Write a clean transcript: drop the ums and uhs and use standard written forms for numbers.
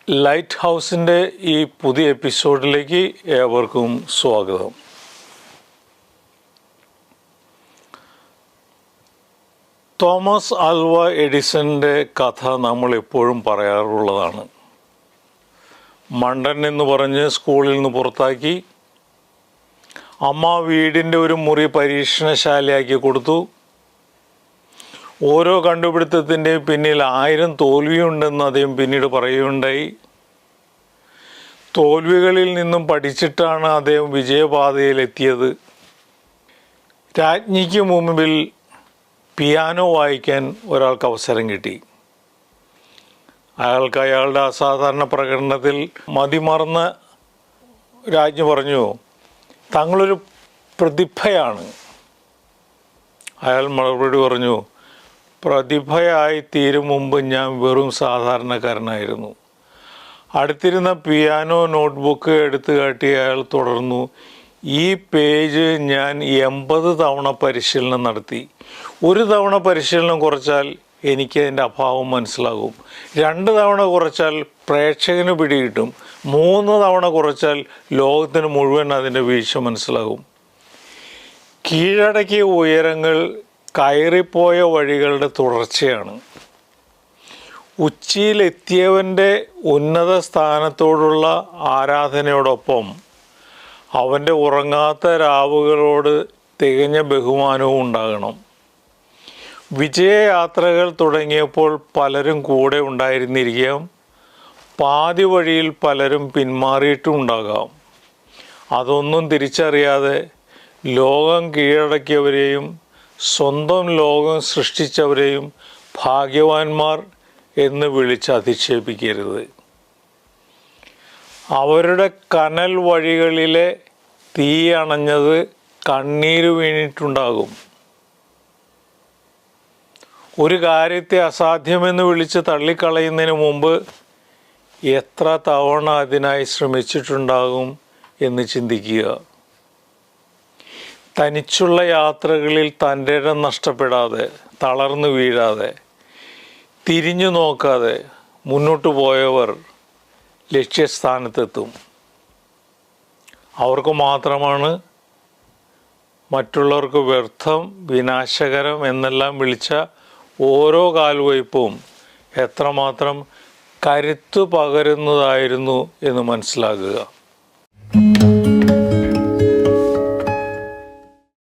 Light ഹൗസിൻ്റെ ഈ പുതിയ എപ്പിസോഡിലേക്ക് ഏവർക്കും സ്വാഗതം. തോമസ് ആൽവ എഡിസന്റെ കഥ നമ്മൾ എപ്പോഴും പറയാറുള്ളതാണ്. മണ്ടൻ എന്ന് പറഞ്ഞ് സ്കൂളിൽ നിന്ന് പുറത്താക്കി, അമ്മ വീടിൻ്റെ ഒരു മുറി പരീക്ഷണശാലയാക്കി കൊടുത്തു. ഓരോ കണ്ടുപിടുത്തത്തിൻ്റെയും പിന്നിൽ 1000 തോൽവിയുണ്ടെന്ന് അദ്ദേഹം പിന്നീട് പറയുകയുണ്ടായി. തോൽവികളിൽ നിന്നും പഠിച്ചിട്ടാണ് അദ്ദേഹം വിജയപാതയിലെത്തിയത്. രാജ്ഞിക്ക് മുമ്പിൽ പിയാനോ വായിക്കാൻ ഒരാൾക്ക് അവസരം കിട്ടി. അയാളുടെ അസാധാരണ പ്രകടനത്തിൽ മതിമറന്ന രാജ്ഞി പറഞ്ഞു, തങ്ങളൊരു പ്രതിഭയാണ്. അയാൾ മറുപടി പറഞ്ഞു, പ്രതിഭയായി തീരും മുമ്പ് ഞാൻ വെറും സാധാരണക്കാരനായിരുന്നു. അടുത്തിരുന്ന പിയാനോ നോട്ട്ബുക്ക് എടുത്തു കാട്ടി അയാൾ തുടർന്നു, ഈ പേജ് ഞാൻ 80 തവണ പരിശീലനം നടത്തി. ഒരു തവണ പരിശീലനം കുറച്ചാൽ എനിക്ക് അതിൻ്റെ അഭാവം മനസ്സിലാകും. 2 തവണ കുറച്ചാൽ പ്രേക്ഷകന് പിടികിട്ടും. 3 തവണ കുറച്ചാൽ ലോകത്തിന് മുഴുവൻ അതിൻ്റെ വീഴ്ച മനസ്സിലാകും. കീഴടക്കിയ ഉയരങ്ങൾ കയറിപ്പോയ വഴികളുടെ തുടർച്ചയാണ്. ഉച്ചിയിലെത്തിയവൻ്റെ ഉന്നത സ്ഥാനത്തോടുള്ള ആരാധനയോടൊപ്പം അവൻ്റെ ഉറങ്ങാത്ത രാവുകളോട് തികഞ്ഞ ബഹുമാനവും ഉണ്ടാകണം. വിജയയാത്രകൾ തുടങ്ങിയപ്പോൾ പലരും കൂടെ ഉണ്ടായിരുന്നിരിക്കാം. പാതി വഴിയിൽ പലരും പിന്മാറിയിട്ടും ഉണ്ടാകാം. അതൊന്നും തിരിച്ചറിയാതെ ലോകം കീഴടക്കിയവരെയും സ്വന്തം ലോകം സൃഷ്ടിച്ചവരെയും ഭാഗ്യവാന്മാർ എന്ന് വിളിച്ച് അധിക്ഷേപിക്കരുത്. അവരുടെ കനൽ വഴികളിലെ തീ അണഞ്ഞത് കണ്ണീര് വീണിട്ടുണ്ടാകും. ഒരു കാര്യത്തെ അസാധ്യമെന്ന് വിളിച്ച് തള്ളിക്കളയുന്നതിന് മുമ്പ് എത്ര തവണ അതിനായി ശ്രമിച്ചിട്ടുണ്ടാകും എന്ന് ചിന്തിക്കുക. തനിച്ചുള്ള യാത്രകളിൽ തൻ്റെ ഇടം നഷ്ടപ്പെടാതെ, തളർന്നു വീഴാതെ, തിരിഞ്ഞു നോക്കാതെ മുന്നോട്ട് പോയവർ ലക്ഷ്യസ്ഥാനത്തെത്തും. അവർക്ക് മാത്രമാണ് മറ്റുള്ളവർക്ക് വ്യർത്ഥം, വിനാശകരം എന്നെല്ലാം വിളിച്ച ഓരോ കാൽവയ്പും എത്രമാത്രം കരുത്തു പകരുന്നതായിരുന്നു എന്ന് മനസ്സിലാക്കുക.